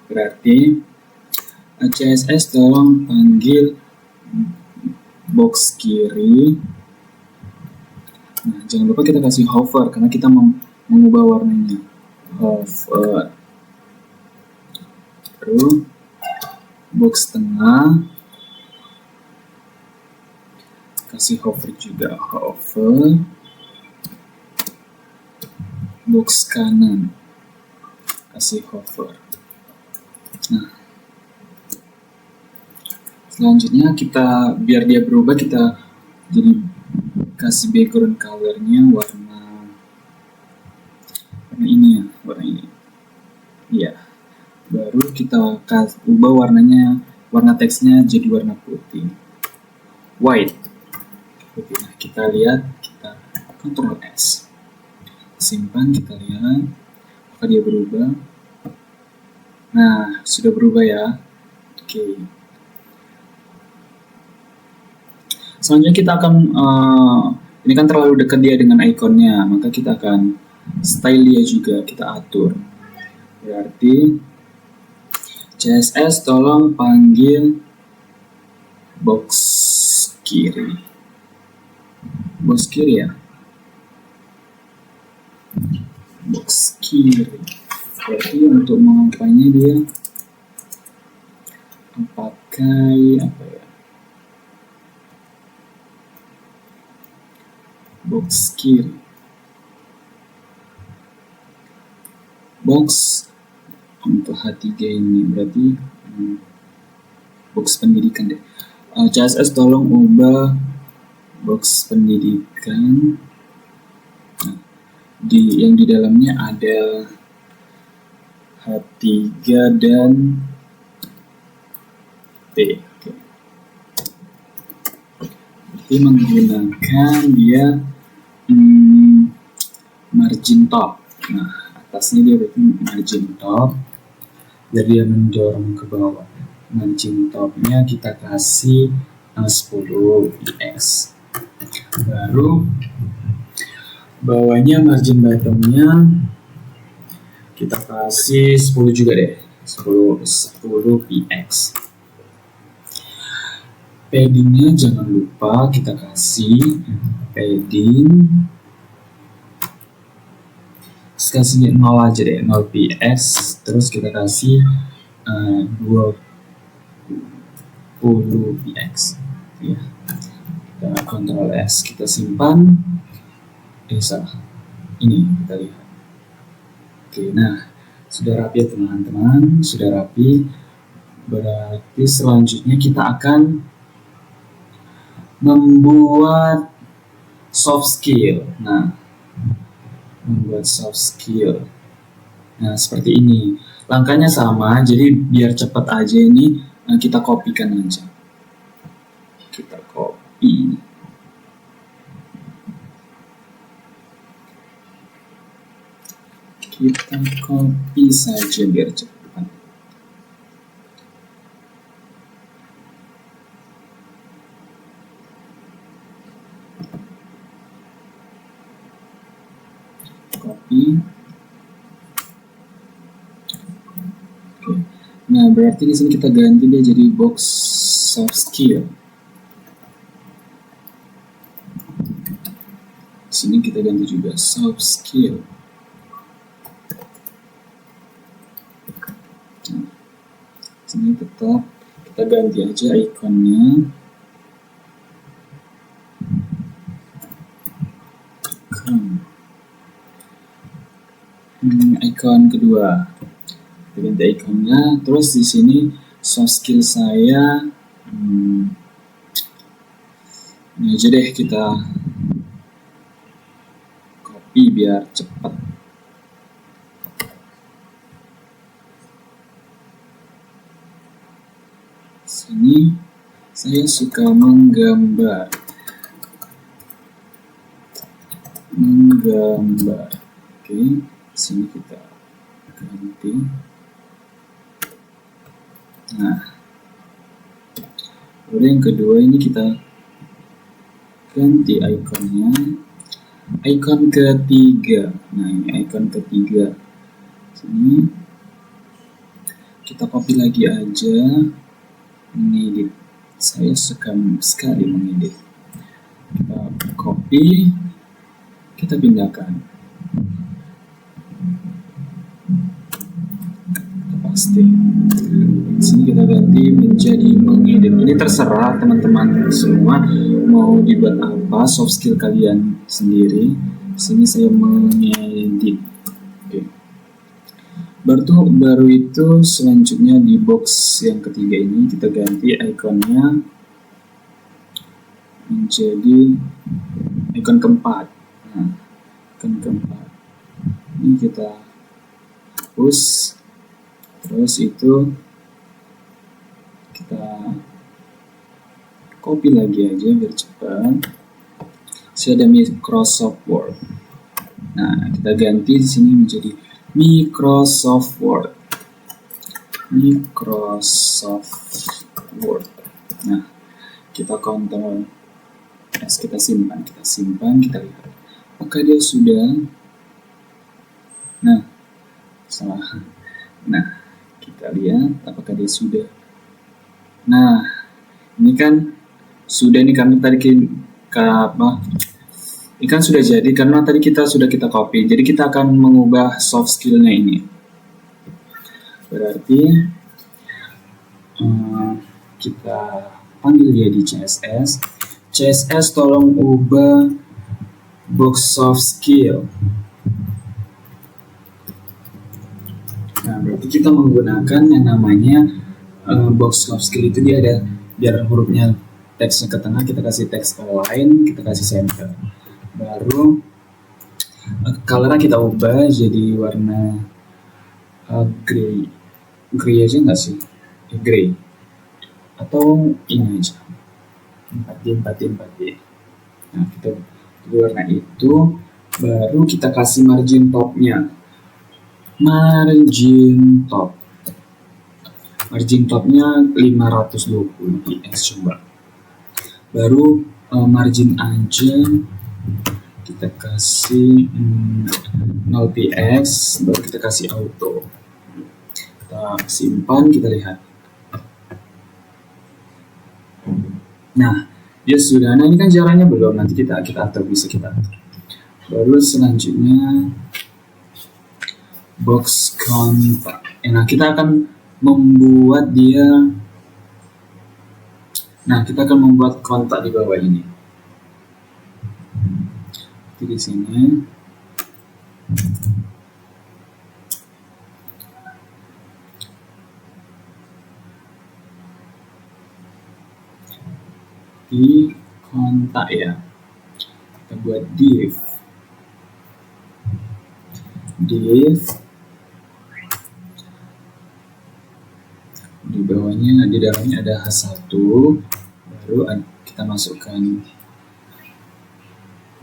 [SPEAKER 1] Berarti CSS tolong panggil box kiri. Nah, jangan lupa kita kasih hover karena kita mengubah warnanya. Hover. Baru box tengah, kasih hover juga, hover, box kanan, kasih hover. Nah, selanjutnya kita, biar dia berubah, kita jadi kasih background colornya warna ini ya, warna ini. Iya. Baru kita ubah warnanya, warna teksnya jadi warna putih, white. Oke, nah kita lihat, kita Ctrl S, simpan, kita lihat apakah dia berubah. Nah, sudah berubah ya. Oke. Selanjutnya kita akan ini kan terlalu dekat dia dengan ikonnya, maka kita akan style dia juga, kita atur. Berarti CSS tolong panggil box kiri. Box kiri ya. Box kiri. Berarti untuk mengapainya dia pakai apa ya? Box kiri. Box untuk H3 ini berarti box pendidikan deh. CSS tolong ubah box pendidikan. Nah, yang di dalamnya ada H3 dan T. Oke. Berarti menggunakan dia margin top. Nah, atasnya dia berarti margin top, biar dia mendorong ke bawah. Margin topnya kita kasih 10 px. Baru bawahnya margin bottomnya kita kasih 10 juga deh, 10 px. Paddingnya jangan lupa kita kasih padding, kasih 0 aja deh, 0 px. Terus kita kasih 20 px ya. Kita Ctrl S, kita simpan. Salah, ini kita lihat. Oke, nah sudah rapi ya teman-teman, sudah rapi. Berarti selanjutnya kita akan membuat soft skill. Nah, membuat soft skill. Nah, seperti ini. Langkahnya sama, jadi biar cepat aja ini kita kopikan aja. Kita copy. Kita copy saja biar cepat. Copy. Oke. Nah, berarti di sini kita ganti dia jadi box soft skill. Di sini kita ganti juga soft skill. Nah, sini tetap kita ganti aja ikonnya. Ikon kedua, kita ganti ikonnya. Terus di sini soft skill saya ini aja deh, kita copy biar cepat. Sini saya suka menggambar. Oke, sini kita ganti. Nah, lalu yang kedua ini kita ganti ikonnya. Ikon ketiga. Nah, ini ikon ketiga. Sini kita copy lagi aja. Mengedit. Saya suka sekali mengedit. Kita copy, kita pindahkan. Kita pasti. Di sini kita ganti menjadi mengedit. Ini terserah teman-teman semua mau dibuat apa, soft skill kalian sendiri. Di sini saya mengedit. Oke. Baru itu selanjutnya di box yang ketiga ini kita ganti ikonnya menjadi ikon keempat. Nah, ikon keempat ini kita hapus, terus itu kita copy lagi aja biar cepat. Saya ada Microsoft Word. Nah, kita ganti di sini menjadi Microsoft Word. Microsoft Word. Nah, kita Ctrl S, kita simpan, kita lihat apakah dia sudah. Nah, salah. Nah, kita lihat apakah dia sudah. Nah, ini kan sudah, ini karena tadi ini kan sudah jadi karena tadi kita copy. Jadi kita akan mengubah soft skillnya ini. Berarti kita panggil dia di CSS. CSS tolong ubah box soft skill. Nah, berarti kita menggunakan yang namanya box soft skill itu dia ada biar hurufnya teksnya ke tengah, kita kasih teks align, kita kasih center. Baru colornya kita ubah jadi warna gray aja nggak sih? Gray atau ini aja 4D. Nah, kita warna itu, baru kita kasih margin topnya. Margin topnya 520 px coba. Baru margin aja kita kasih 0 px, baru kita kasih auto. Kita simpan, kita lihat. Nah, dia sudah. Nah, ini kan jalannya belum, nanti kita atur, bisa kita atur. Baru selanjutnya box kontak. Nah, kita akan membuat dia. Nah, kita akan membuat kontak di bawah ini. Di sini. Di kontak ya, kita buat div di bawahnya, di dalamnya ada H1, baru kita masukkan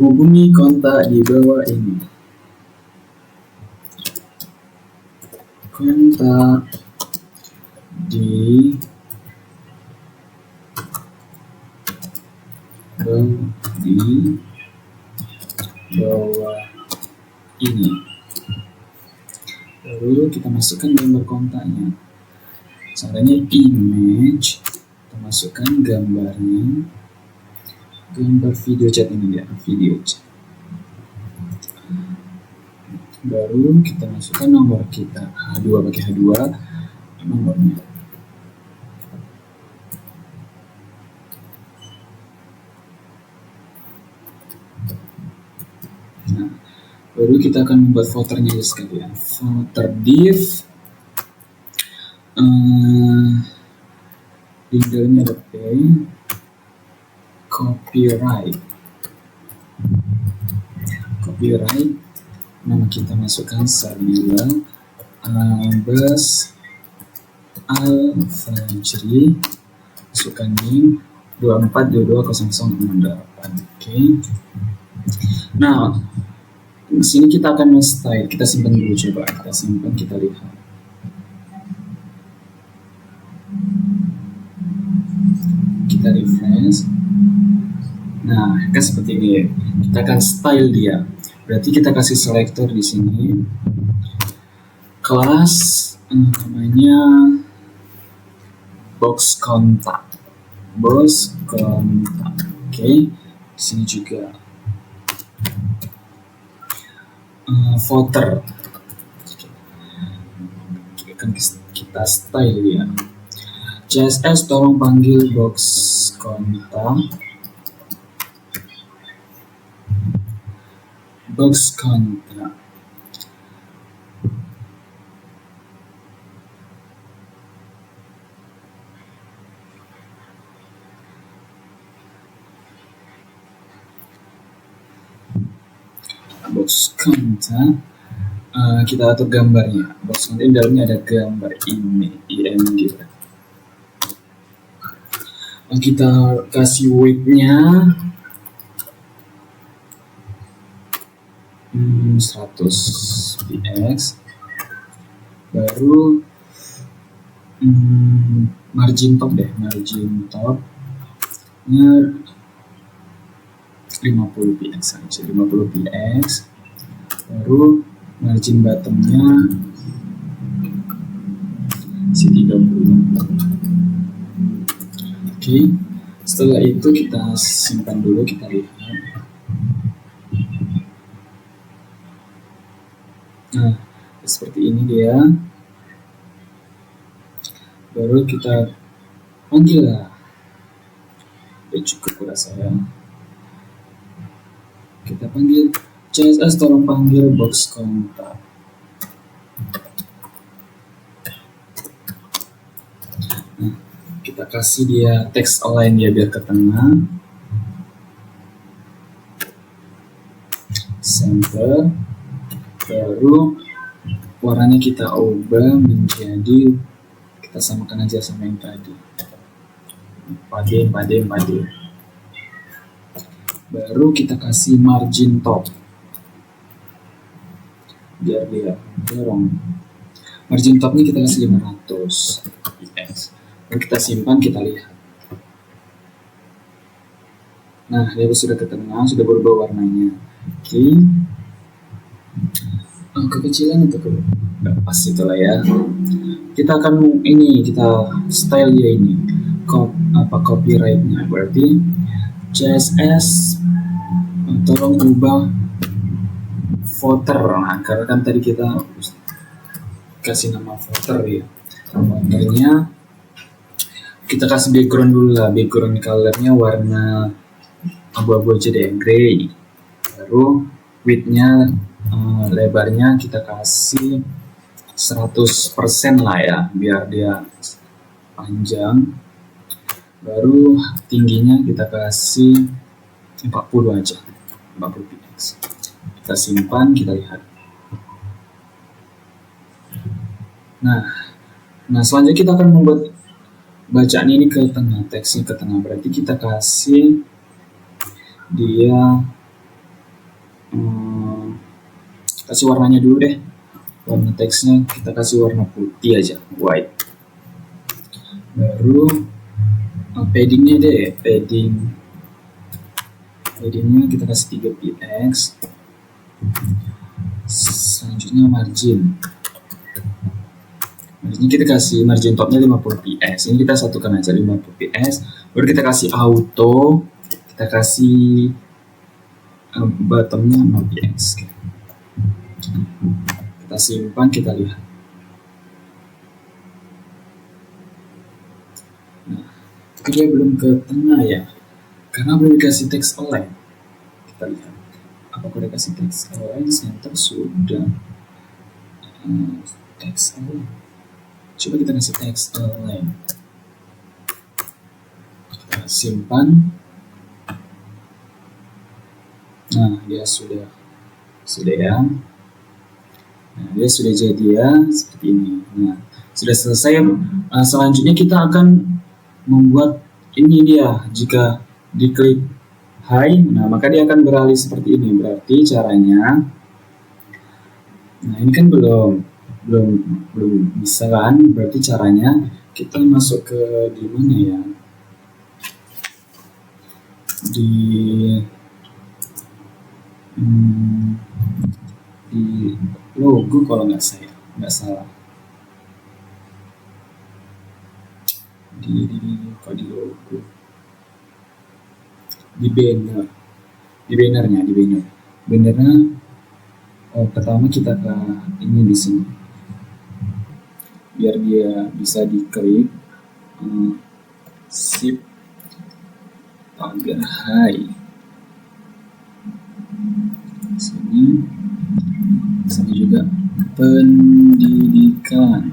[SPEAKER 1] hubungi kontak di bawah ini, kontak di bawah ini. Lalu kita masukkan gambar kontaknya. Caranya image, kita masukkan gambarnya, gambar video chat ini ya, video chat. Baru kita masukkan nomor kita, H2 pakai H2 nomornya. Nah, baru kita akan membuat footernya sekalian. Footer div, di dalamnya ada copyright. Nama kita masukkan Sabila Albas Al-Fajri, masukkan NIM 24220068. Oke. Nah, di sini kita akan men-style. Kita simpan dulu, coba kita simpan, kita lihat. Kita refresh. Nah, kan seperti ini. Kita akan style dia. Berarti kita kasih selector di sini. Kelas namanya box kontak. Oke. Di sini juga footer. Kita kita style ya. CSS tolong panggil box kontak. Box kontak. Box kontak. Kita atur gambarnya. Box kontak di dalamnya ada gambar ini, img. Kita kasih weight-nya 100 px. Baru margin top deh, margin topnya 50 px aja, 50 px. Baru margin bottomnya si 30. Oke, setelah itu kita simpan dulu, kita lihat. Nah, seperti ini dia. Baru kita panggil lah. Ya cukup kurasa ya. Kita panggil CSS tolong panggil box kontak. Nah, kita kasih dia text align ya biar ke tengah. Center. Baru warnanya kita ubah menjadi, kita samakan aja sama yang tadi. Pade. Baru kita kasih margin top. Biar dia dorong. Margin topnya kita kasih 500 px. Lalu kita simpan, kita lihat. Nah, dia sudah ke tengah, sudah berubah warnanya. Oke. Kekecilan atau pas itulah ya. Kita akan kita style ya ini. Copyright-nya berarti CSS tolong ubah footer. Nah, karena kan tadi kita kasih nama footer ya. Footernya kita kasih background dulu lah. Background colornya warna abu-abu aja deh, gray. Baru width-nya, lebarnya kita kasih 100% lah ya, biar dia panjang. Baru tingginya kita kasih 40 aja, 40 px. Kita simpan, kita lihat. Nah selanjutnya kita akan membuat bacaan ini ke tengah, teksnya ke tengah. Berarti kita kasih dia kasih warnanya dulu deh. Warna teksnya kita kasih warna putih aja, white. Baru paddingnya deh, paddingnya kita kasih 3 px. Selanjutnya marginnya kita kasih margin topnya 50 px. Ini kita satukan aja 50 px. Baru kita kasih auto, kita kasih bottomnya 0 px. Kita simpan, kita lihat. Nah, tapi dia belum ke tengah ya, karena belum dikasih text align. Kita lihat. Apakah dikasih text align? Center sudah. Text align. Coba kita kasih text align. Kita simpan. Nah, dia sudah ya. Nah, dia sudah jadi ya, seperti ini. Nah, sudah selesai. Selanjutnya kita akan membuat ini dia. Jika diklik high, nah maka dia akan beralih seperti ini. Berarti caranya, nah ini kan belum bisa kan? Berarti caranya kita masuk ke di mana ya? Di logo kalau nggak salah. Di logo, di bannernya. Pertama kita ke ini di sini. biar dia bisa diklik, shift pagar high. Sini juga pendidikan.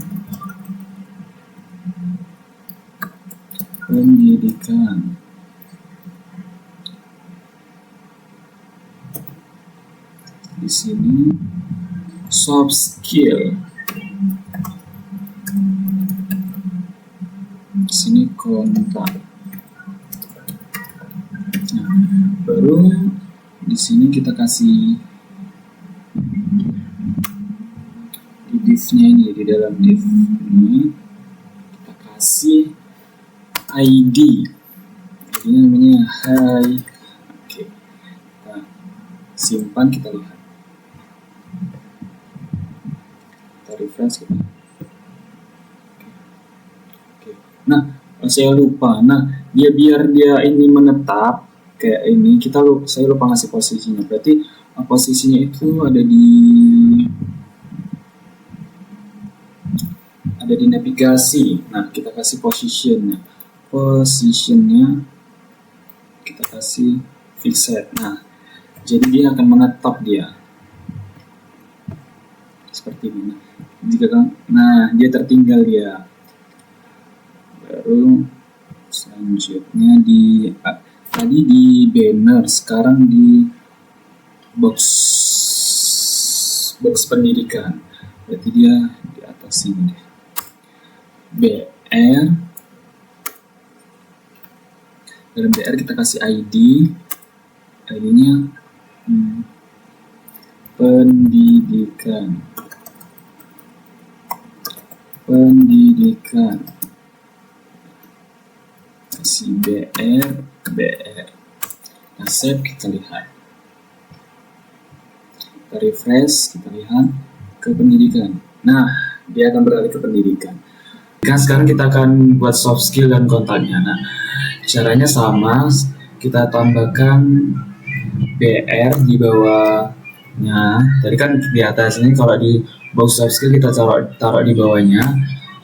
[SPEAKER 1] Di sini soft skill. Di sini kontak. Nah, baru di sini kita kasih di div-nya ini, di dalam div ini kita kasih ID. Ini namanya hi. Oke. Kita simpan, kita lihat. Kita refresh gitu. Oke. Nah, saya lupa. Nah, biar dia ini menetap kayak ini, saya lupa ngasih posisinya. Berarti posisinya itu ada di navigasi. Nah, kita kasih positionnya kita kasih fixed. Nah, jadi dia akan menetap dia seperti ini. Nah, dia tertinggal dia. Baru selanjutnya tadi di banner, sekarang di box pendidikan. Berarti dia di atas ini deh. BR, dalam BR kita kasih ID-nya pendidikan, kasih BR. Nah, save, kita lihat, kita refresh, kita lihat ke pendidikan. Nah, dia akan beralih ke pendidikan. Sekarang kita akan buat soft skill dan kontaknya. Nah, caranya sama, kita tambahkan BR di bawahnya. Tadi kan di atas ini, kalau di box soft skill kita taruh di bawahnya.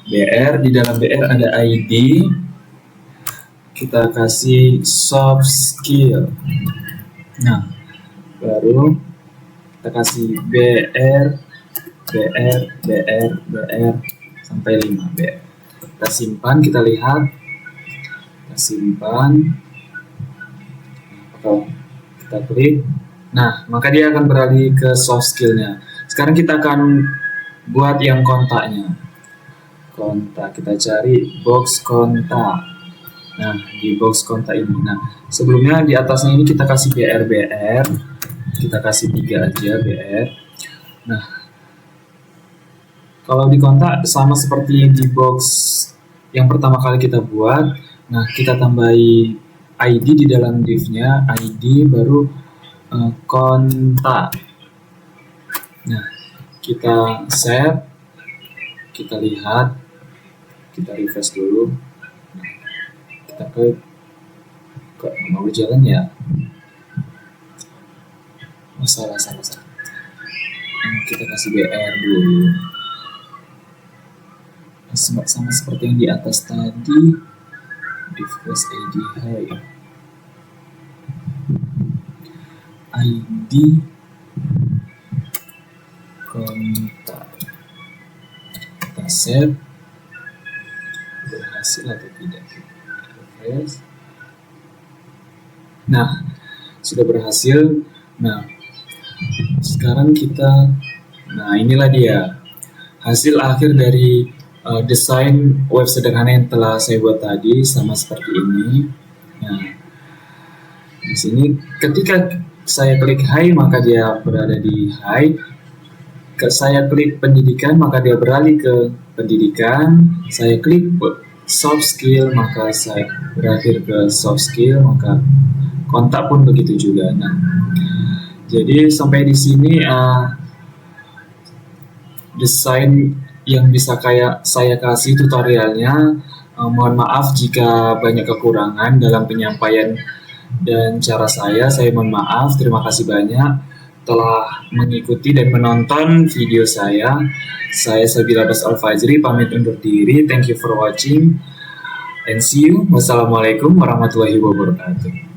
[SPEAKER 1] BR, di dalam BR ada ID. Kita kasih soft skill. Nah, baru kita kasih BR sampai 5 BR. Kita simpan, kita lihat, kita klik. Nah, maka dia akan beralih ke soft skillnya. Sekarang kita akan buat yang kontaknya. Kontak, kita cari box kontak. Nah, di box kontak ini. Nah, sebelumnya di atasnya ini kita kasih BR. Kita kasih 3 aja BR. Nah, kalau di kontak sama seperti di box yang pertama kali kita buat. Nah, kita tambahi ID di dalam div-nya, ID baru kontak. Nah, kita save, kita lihat, kita refresh dulu. Nah, kita kok mau jalan ya? Oh, salah. Kita kasih BR dulu. Sama seperti yang di atas tadi, refresh ID kontak. Kita save, berhasil atau tidak? Refresh. Nah, sudah berhasil. Nah, sekarang inilah dia hasil akhir dari desain web sederhana yang telah saya buat tadi, sama seperti ini. Nah, di sini ketika saya klik high maka dia berada di high. Saya klik pendidikan maka dia beralih ke pendidikan. Saya klik soft skill maka saya berakhir ke soft skill, maka kontak pun begitu juga. Nah, jadi sampai di sini desain yang bisa saya kasih tutorialnya. Mohon maaf jika banyak kekurangan dalam penyampaian dan cara saya mohon maaf. Terima kasih banyak. telah mengikuti dan menonton video saya. Saya Sabila Bas Al-Fajri pamit undur diri. Thank you for watching and see you. Wassalamualaikum warahmatullahi wabarakatuh.